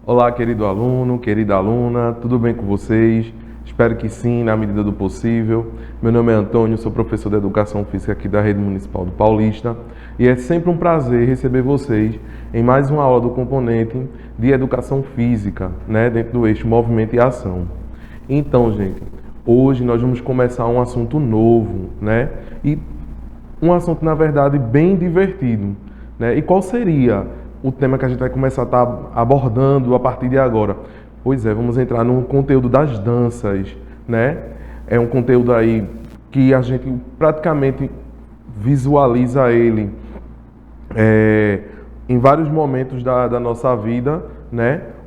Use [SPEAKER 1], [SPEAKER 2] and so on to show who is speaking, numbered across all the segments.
[SPEAKER 1] Olá, querido aluno, querida aluna, tudo bem com vocês? Espero que sim, na medida do possível. Meu nome é Antônio, sou professor de Educação Física aqui da Rede Municipal do Paulista e é sempre um prazer receber vocês em mais uma aula do componente de Educação Física, dentro do eixo Movimento e Ação. Então, gente, hoje nós vamos começar um assunto novo, E um assunto, na verdade, bem divertido, E qual seria o tema que a gente vai começar a estar abordando a partir de agora? Pois é, vamos entrar no conteúdo das danças, É um conteúdo aí que a gente praticamente visualiza ele em vários momentos da nossa vida,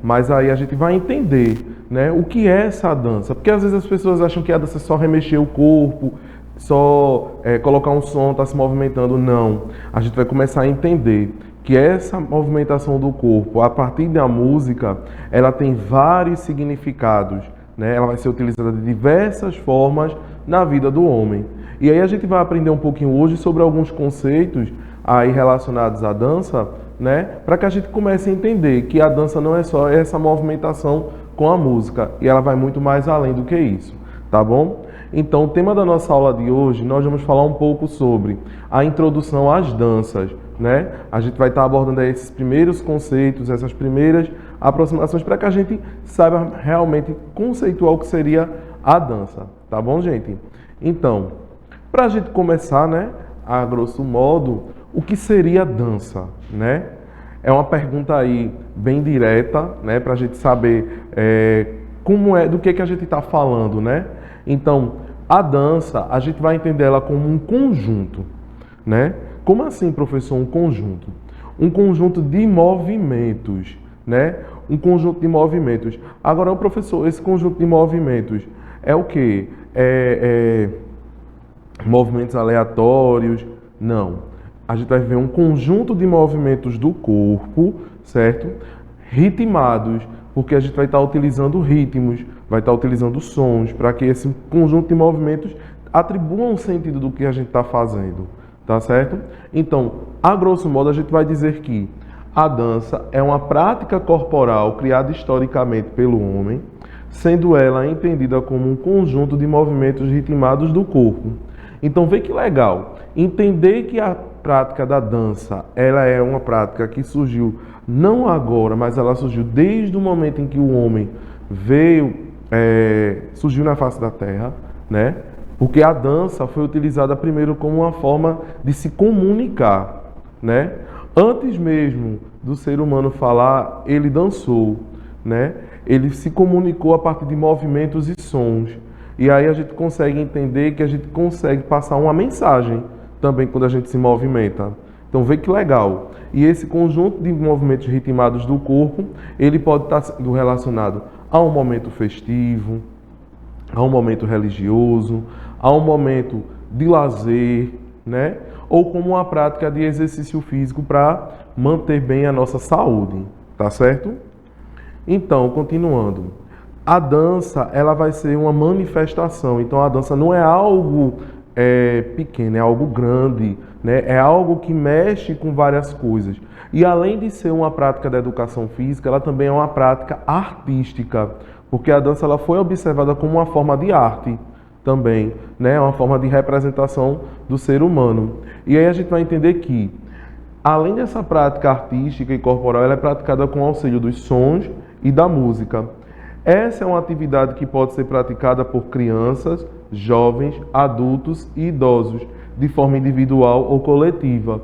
[SPEAKER 1] Mas aí a gente vai entender, o que é essa dança. Porque às vezes as pessoas acham que a dança é só remexer o corpo, só colocar um som, tá se movimentando. Não. A gente vai começar a entender que essa movimentação do corpo, a partir da música, ela tem vários significados, Ela vai ser utilizada de diversas formas na vida do homem. E aí a gente vai aprender um pouquinho hoje sobre alguns conceitos aí relacionados à dança, Para que a gente comece a entender que a dança não é só essa movimentação com a música, e ela vai muito mais além do que isso, tá bom? Então, o tema da nossa aula de hoje, nós vamos falar um pouco sobre a introdução às danças, A gente vai estar abordando aí esses primeiros conceitos, essas primeiras aproximações, para que a gente saiba realmente conceituar o que seria a dança, tá bom, gente? Então, para a gente começar, a grosso modo, o que seria dança, É uma pergunta aí bem direta, para a gente saber do que a gente está falando, Então, a dança, a gente vai entender ela como um conjunto, Como assim, professor, um conjunto? Um conjunto de movimentos, Um conjunto de movimentos. Agora, professor, esse conjunto de movimentos é o quê? Movimentos aleatórios? Não. A gente vai ver um conjunto de movimentos do corpo, certo? Ritmados, porque a gente vai estar utilizando ritmos, vai estar utilizando sons, para que esse conjunto de movimentos atribuam o sentido do que a gente está fazendo, tá certo? Então, a grosso modo, a gente vai dizer que a dança é uma prática corporal criada historicamente pelo homem, sendo ela entendida como um conjunto de movimentos ritmados do corpo. Então, vê que legal, entender que a prática da dança, ela é uma prática que surgiu não agora, mas ela surgiu desde o momento em que o homem surgiu na face da Terra, Porque a dança foi utilizada primeiro como uma forma de se comunicar, Antes mesmo do ser humano falar, ele dançou, Ele se comunicou a partir de movimentos e sons. E aí a gente consegue entender que a gente consegue passar uma mensagem também quando a gente se movimenta. Então, vê que legal. E esse conjunto de movimentos ritmados do corpo, ele pode estar sendo relacionado a um momento festivo, a um momento religioso, a um momento de lazer, Ou como uma prática de exercício físico para manter bem a nossa saúde, tá certo? Então, continuando. A dança, ela vai ser uma manifestação. Então, a dança não é algo pequeno, é algo grande, É algo que mexe com várias coisas. E além de ser uma prática da educação física, ela também é uma prática artística, porque a dança ela foi observada como uma forma de arte também, uma forma de representação do ser humano. E aí a gente vai entender que, além dessa prática artística e corporal, ela é praticada com o auxílio dos sons e da música. Essa é uma atividade que pode ser praticada por crianças, jovens, adultos e idosos, de forma individual ou coletiva.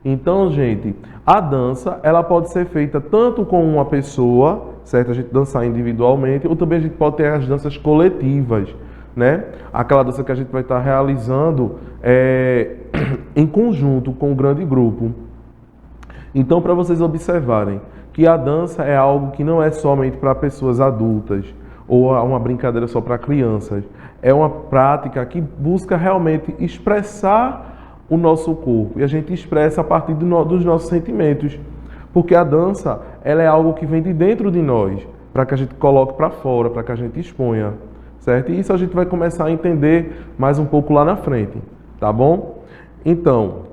[SPEAKER 1] Então, gente, a dança ela pode ser feita tanto com uma pessoa, certo? A gente dançar individualmente, ou também a gente pode ter as danças coletivas, Aquela dança que a gente vai estar realizando em conjunto com um grande grupo. Então, para vocês observarem que a dança é algo que não é somente para pessoas adultas ou uma brincadeira só para crianças. É uma prática que busca realmente expressar o nosso corpo. E a gente expressa a partir dos nossos sentimentos. Porque a dança ela é algo que vem de dentro de nós, para que a gente coloque para fora, para que a gente exponha. Certo? E isso a gente vai começar a entender mais um pouco lá na frente. Tá bom? Então,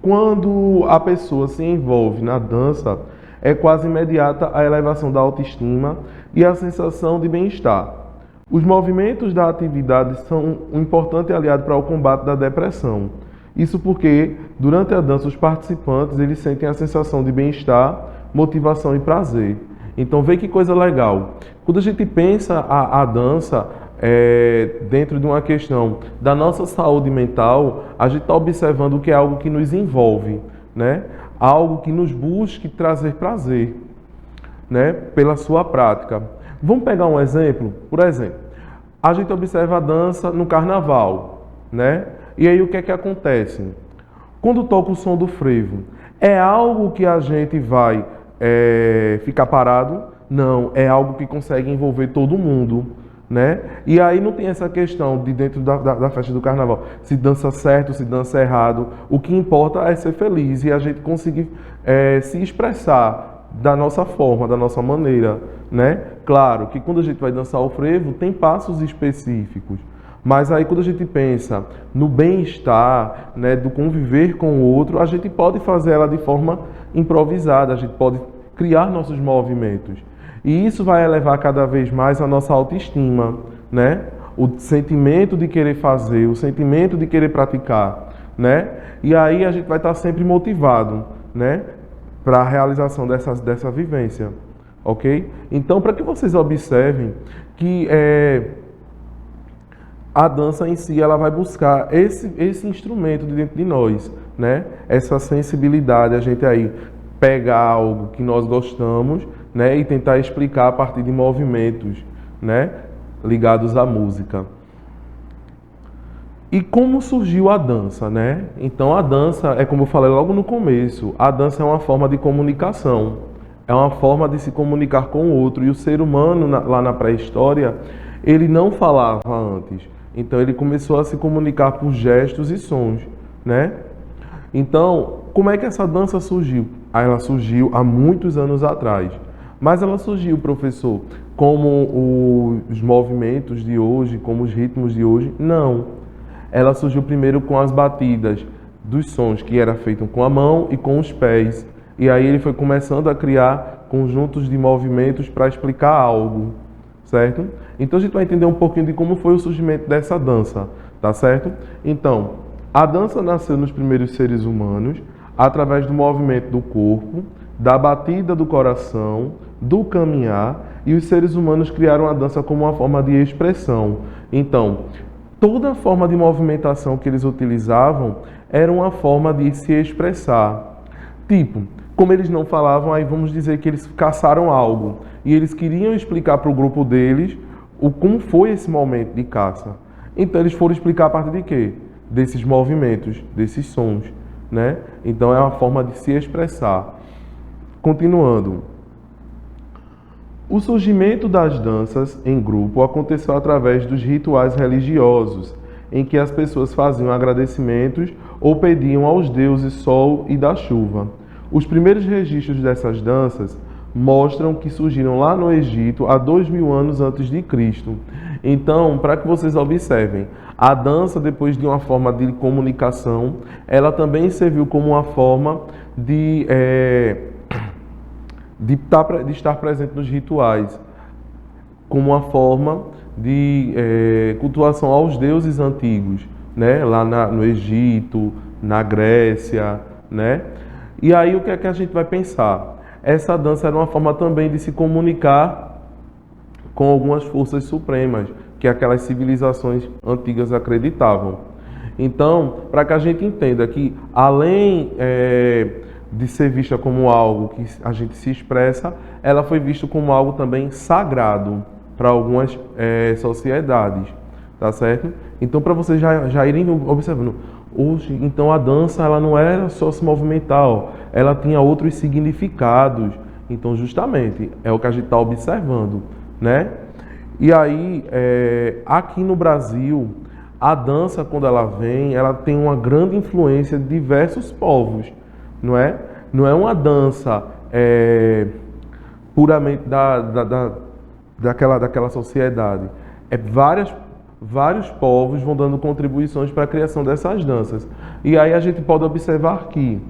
[SPEAKER 1] quando a pessoa se envolve na dança, é quase imediata a elevação da autoestima e a sensação de bem-estar. Os movimentos da atividade são um importante aliado para o combate da depressão. Isso porque, durante a dança, os participantes eles sentem a sensação de bem-estar, motivação e prazer. Então, vê que coisa legal. Quando a gente pensa a dança dentro de uma questão da nossa saúde mental, a gente está observando que é algo que nos envolve, né? Algo que nos busque trazer prazer, né? Pela sua prática. Vamos pegar um exemplo? Por exemplo, a gente observa a dança no carnaval, né? E aí o que é que acontece? Quando toca o som do frevo, é algo que a gente vai ficar parado? Não, é algo que consegue envolver todo mundo, né? E aí não tem essa questão de dentro da festa do carnaval, se dança certo, se dança errado. O que importa é ser feliz e a gente conseguir se expressar da nossa forma, da nossa maneira, né? Claro que quando a gente vai dançar o frevo, tem passos específicos. Mas aí quando a gente pensa no bem-estar, né, do conviver com o outro, a gente pode fazer ela de forma improvisada, a gente pode criar nossos movimentos. E isso vai elevar cada vez mais a nossa autoestima, né? O sentimento de querer fazer, o sentimento de querer praticar, né? E aí a gente vai estar sempre motivado, né, para a realização dessa vivência, ok? Então, para que vocês observem que a dança em si ela vai buscar esse instrumento de dentro de nós, né? Essa sensibilidade, a gente aí pegar algo que nós gostamos, né, e tentar explicar a partir de movimentos, né, ligados à música. E como surgiu a dança, né? Então a dança é como eu falei logo no começo, a dança é uma forma de comunicação, é uma forma de se comunicar com o outro. E o ser humano lá na pré-história, ele não falava antes, então ele começou a se comunicar por gestos e sons, né? Então, como é que essa dança surgiu? Ela surgiu há muitos anos atrás. Mas ela surgiu, professor, como os movimentos de hoje, como os ritmos de hoje? Não. Ela surgiu primeiro com as batidas dos sons que era feito com a mão e com os pés. E aí ele foi começando a criar conjuntos de movimentos para explicar algo, certo? Então a gente vai entender um pouquinho de como foi o surgimento dessa dança, tá certo? Então, a dança nasceu nos primeiros seres humanos através do movimento do corpo, da batida do coração, do caminhar, e os seres humanos criaram a dança como uma forma de expressão. Então, toda forma de movimentação que eles utilizavam era uma forma de se expressar. Tipo, como eles não falavam, aí vamos dizer que eles caçaram algo, e eles queriam explicar para o grupo deles como foi esse momento de caça. Então, eles foram explicar a partir de quê? Desses movimentos, desses sons, né? Então, é uma forma de se expressar. Continuando. O surgimento das danças em grupo aconteceu através dos rituais religiosos, em que as pessoas faziam agradecimentos ou pediam aos deuses sol e da chuva. Os primeiros registros dessas danças mostram que surgiram lá no Egito há 2000 anos antes de Cristo. Então, para que vocês observem, a dança, depois de uma forma de comunicação, ela também serviu como uma forma de estar presente nos rituais, como uma forma de cultuação aos deuses antigos, né? Lá no Egito, na Grécia, né? E aí o que é que a gente vai pensar? Essa dança era uma forma também de se comunicar com algumas forças supremas, que aquelas civilizações antigas acreditavam. Então, para que a gente entenda que, além de ser vista como algo que a gente se expressa, ela foi vista como algo também sagrado para algumas sociedades, tá certo? Então, para vocês já irem observando, hoje, então a dança ela não era só se movimentar, ela tinha outros significados. Então, justamente, é o que a gente está observando, né? E aí, aqui no Brasil, a dança, quando ela vem, ela tem uma grande influência de diversos povos. Não é? Não é uma dança puramente daquela sociedade. Vários povos vão dando contribuições para a criação dessas danças. E aí a gente pode observar que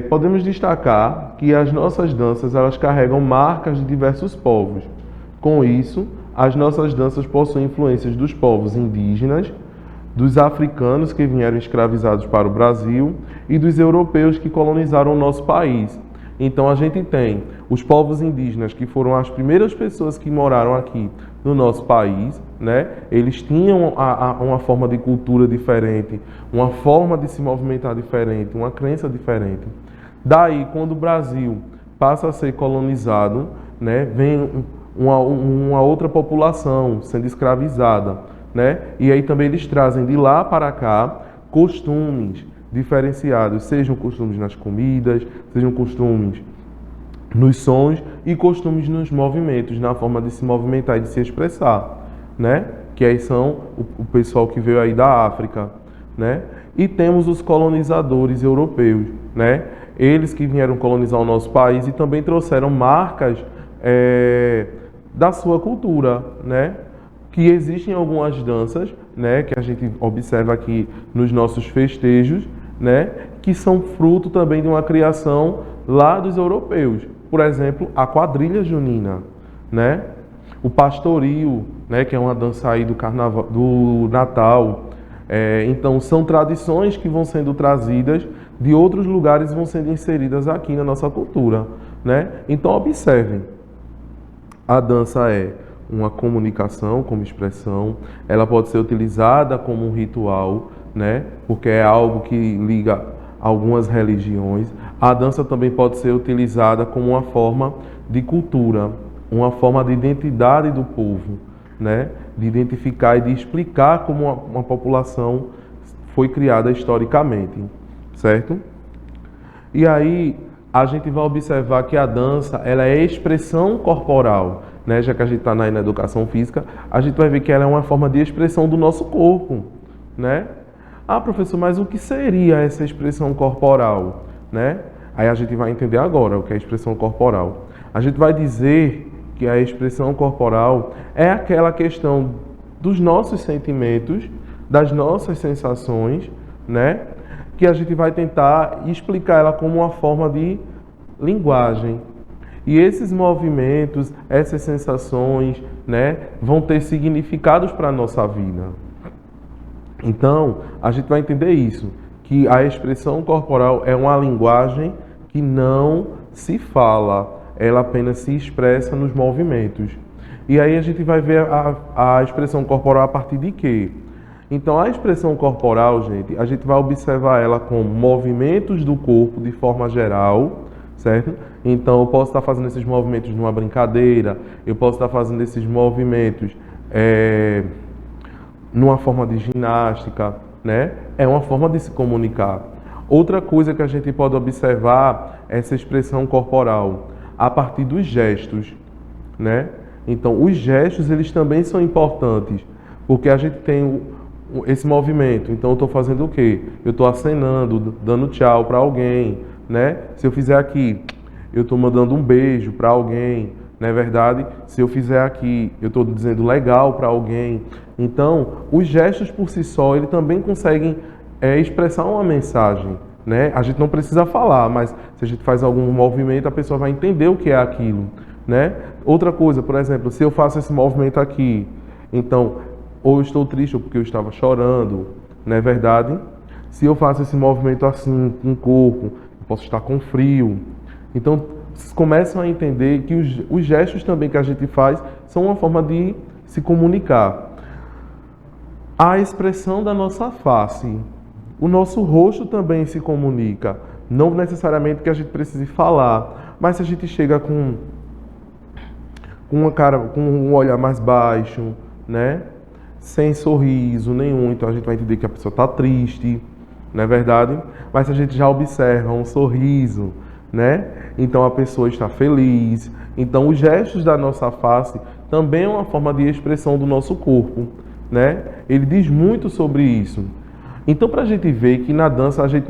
[SPEAKER 1] Podemos destacar que as nossas danças elas carregam marcas de diversos povos. Com isso, as nossas danças possuem influências dos povos indígenas, dos africanos que vieram escravizados para o Brasil e dos europeus que colonizaram o nosso país. Então a gente tem os povos indígenas, que foram as primeiras pessoas que moraram aqui no nosso país, né? Eles tinham uma forma de cultura diferente, uma forma de se movimentar diferente, uma crença diferente. Daí, quando o Brasil passa a ser colonizado, né, vem uma outra população sendo escravizada, né? E aí também eles trazem de lá para cá costumes diferenciados, sejam costumes nas comidas, sejam costumes nos sons e costumes nos movimentos, na forma de se movimentar e de se expressar, né? Que aí são o pessoal que veio aí da África, né? E temos os colonizadores europeus, né? Eles que vieram colonizar o nosso país e também trouxeram marcas da sua cultura, né? Que existem algumas danças, né? Que a gente observa aqui nos nossos festejos, né, que são fruto também de uma criação lá dos europeus. Por exemplo, a quadrilha junina, né, o pastoril, né, que é uma dança aí do carnaval, do Natal. Então, são tradições que vão sendo trazidas de outros lugares e vão sendo inseridas aqui na nossa cultura, né? Então, observem, a dança é uma comunicação como expressão, ela pode ser utilizada como um ritual, né? Porque é algo que liga algumas religiões. A dança também pode ser utilizada como uma forma de cultura, uma forma de identidade do povo, né? De identificar e de explicar como uma população foi criada historicamente, certo? E aí a gente vai observar que a dança ela é expressão corporal, né? Já que a gente está na educação física, a gente vai ver que ela é uma forma de expressão do nosso corpo, né? Ah, professor, mas o que seria essa expressão corporal, né? Aí a gente vai entender agora o que é expressão corporal. A gente vai dizer que a expressão corporal é aquela questão dos nossos sentimentos, das nossas sensações, né? Que a gente vai tentar explicar ela como uma forma de linguagem. E esses movimentos, essas sensações, né, vão ter significados para a nossa vida. Então, a gente vai entender isso, que a expressão corporal é uma linguagem que não se fala, ela apenas se expressa nos movimentos. E aí a gente vai ver a expressão corporal a partir de quê? Então, a expressão corporal, gente, a gente vai observar ela como movimentos do corpo de forma geral, certo? Então, eu posso estar fazendo esses movimentos numa brincadeira, eu posso estar fazendo esses movimentos numa forma de ginástica, né? É uma forma de se comunicar. Outra coisa que a gente pode observar é essa expressão corporal a partir dos gestos, né? Então, os gestos, eles também são importantes, porque a gente tem esse movimento. Então, eu estou fazendo o quê? Eu estou acenando, dando tchau para alguém, né? Se eu fizer aqui, eu estou mandando um beijo para alguém, não é verdade? Se eu fizer aqui, eu estou dizendo legal para alguém. Então, os gestos por si só, eles também conseguem expressar uma mensagem, né? A gente não precisa falar, mas se a gente faz algum movimento, a pessoa vai entender o que é aquilo, né? Outra coisa, por exemplo, se eu faço esse movimento aqui, então, ou eu estou triste ou porque eu estava chorando, não é verdade? Se eu faço esse movimento assim, com o corpo, eu posso estar com frio. Então, vocês começam a entender que os gestos também que a gente faz são uma forma de se comunicar. A expressão da nossa face, o nosso rosto também se comunica. Não necessariamente que a gente precise falar, mas se a gente chega com uma cara, com um olhar mais baixo, né? Sem sorriso nenhum, então a gente vai entender que a pessoa está triste, não é verdade? Mas se a gente já observa um sorriso, né? Então a pessoa está feliz. Então os gestos da nossa face também é uma forma de expressão do nosso corpo, né? Ele diz muito sobre isso. Então, para a gente ver que na dança a gente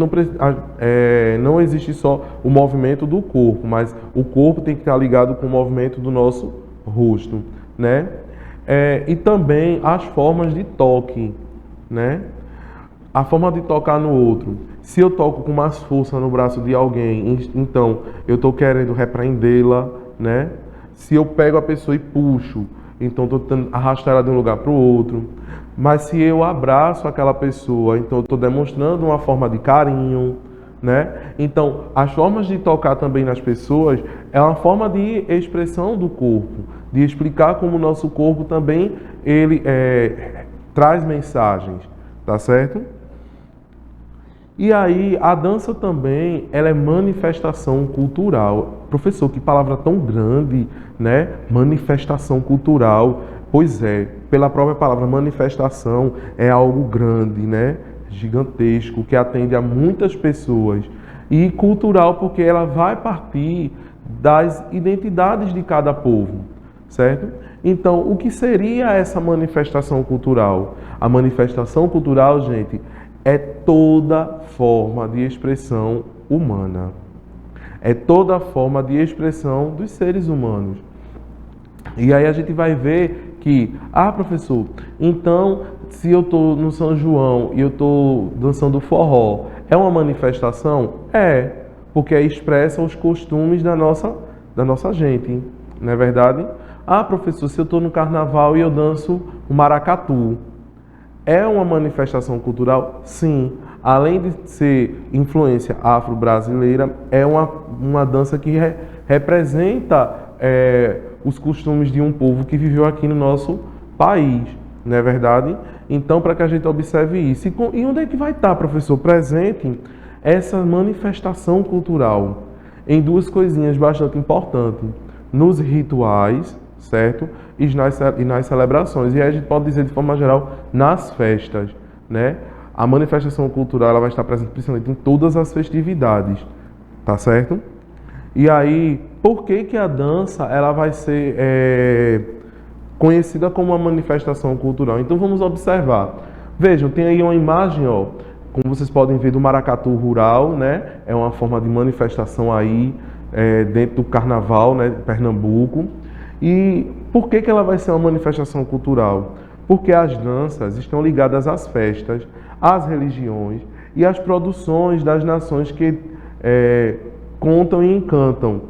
[SPEAKER 1] não existe só o movimento do corpo, mas o corpo tem que estar ligado com o movimento do nosso rosto, né? E também as formas de toque, né? A forma de tocar no outro. Se eu toco com mais força no braço de alguém, então eu estou querendo repreendê-la, né? Se eu pego a pessoa e puxo, então estou tentando arrastar ela de um lugar para o outro. Mas se eu abraço aquela pessoa, então eu estou demonstrando uma forma de carinho, né? Então, as formas de tocar também nas pessoas é uma forma de expressão do corpo, de explicar como o nosso corpo também ele traz mensagens, tá certo? E aí, a dança também, ela é manifestação cultural. Professor, que palavra tão grande, né? Manifestação cultural. Pois é, pela própria palavra manifestação, é algo grande, né? Gigantesco, que atende a muitas pessoas. E cultural porque ela vai partir das identidades de cada povo, certo? Então, o que seria essa manifestação cultural? A manifestação cultural, gente, é toda forma de expressão humana. É toda forma de expressão dos seres humanos. E aí a gente vai ver que, professor, então se eu estou no São João e eu estou dançando forró, é uma manifestação? É, porque expressa os costumes da nossa gente, não é verdade? Professor, se eu estou no carnaval e eu danço o maracatu, é uma manifestação cultural? Sim. Além de ser influência afro-brasileira, é uma dança que representa os costumes de um povo que viveu aqui no nosso país, não é verdade? Então, para que a gente observe isso. E onde é que vai estar, professor, presente essa manifestação cultural? Em duas coisinhas bastante importantes. Nos rituais, certo? E nas celebrações. E aí a gente pode dizer de forma geral, nas festas, né? A manifestação cultural ela vai estar presente principalmente em todas as festividades, tá certo? E aí, por que a dança ela vai ser conhecida como uma manifestação cultural? Então vamos observar. Vejam, tem aí uma imagem, ó, como vocês podem ver, do maracatu rural, né? É uma forma de manifestação aí dentro do carnaval, né, de Pernambuco. E por que ela vai ser uma manifestação cultural? Porque as danças estão ligadas às festas, às religiões e às produções das nações que contam e encantam.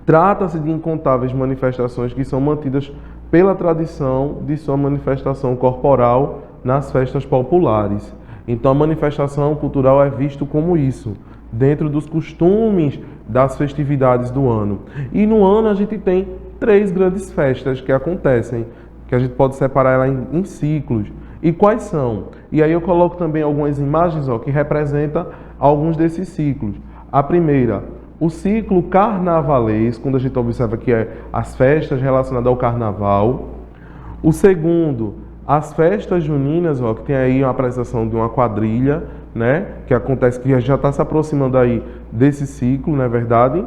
[SPEAKER 1] Trata-se de incontáveis manifestações que são mantidas pela tradição de sua manifestação corporal nas festas populares. Então a manifestação cultural é visto como isso, dentro dos costumes das festividades do ano. E no ano a gente tem 3 grandes festas que acontecem, que a gente pode separar ela em ciclos. E quais são? E aí eu coloco também algumas imagens que representam alguns desses ciclos. A primeira, o ciclo carnavalesco, quando a gente observa que as festas relacionadas ao carnaval. O segundo, as festas juninas, que tem aí uma apresentação de uma quadrilha, né, que acontece, que já está se aproximando aí desse ciclo, não é verdade?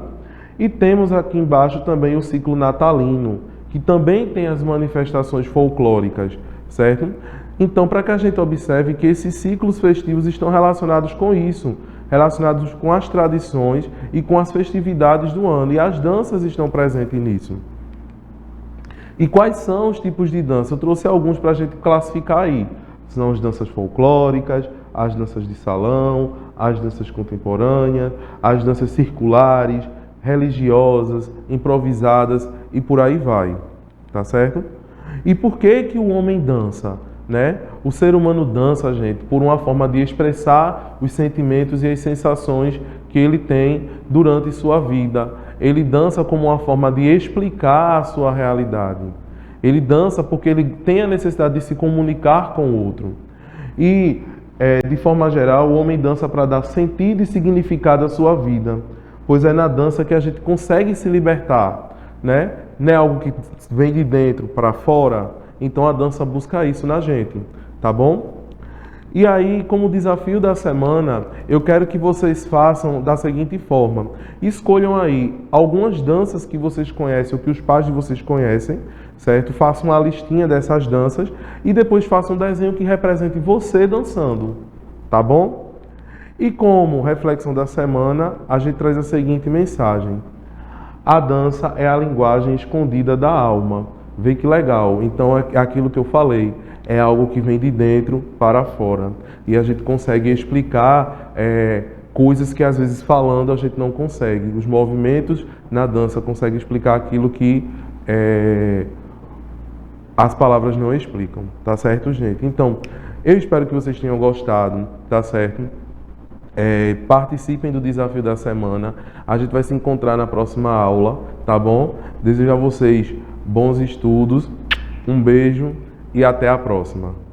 [SPEAKER 1] E temos aqui embaixo também o ciclo natalino, que também tem as manifestações folclóricas, certo? Então, para que a gente observe que esses ciclos festivos estão relacionados com isso, relacionados com as tradições e com as festividades do ano, e as danças estão presentes nisso. E quais são os tipos de dança? Eu trouxe alguns para a gente classificar aí. São as danças folclóricas, as danças de salão, as danças contemporâneas, as danças circulares, religiosas, improvisadas e por aí vai, tá certo? E por que o homem dança, né? O ser humano dança, gente, por uma forma de expressar os sentimentos e as sensações que ele tem durante sua vida. Ele dança como uma forma de explicar a sua realidade. Ele dança porque ele tem a necessidade de se comunicar com o outro. E, de forma geral, o homem dança para dar sentido e significado à sua vida. Pois é na dança que a gente consegue se libertar, né? Não é algo que vem de dentro para fora. Então a dança busca isso na gente, tá bom? E aí, como desafio da semana, eu quero que vocês façam da seguinte forma. Escolham aí algumas danças que vocês conhecem ou que os pais de vocês conhecem, certo? Façam uma listinha dessas danças e depois façam um desenho que represente você dançando, tá bom? E como reflexão da semana, a gente traz a seguinte mensagem. A dança é a linguagem escondida da alma. vê que legal. Então é aquilo que eu falei, é algo que vem de dentro para fora. E a gente consegue explicar coisas que às vezes falando a gente não consegue. Os movimentos na dança conseguem explicar aquilo que as palavras não explicam, tá certo, gente? Então, eu espero que vocês tenham gostado, tá certo? Participem do desafio da semana. A gente vai se encontrar na próxima aula, tá bom? Desejo a vocês bons estudos, um beijo e até a próxima.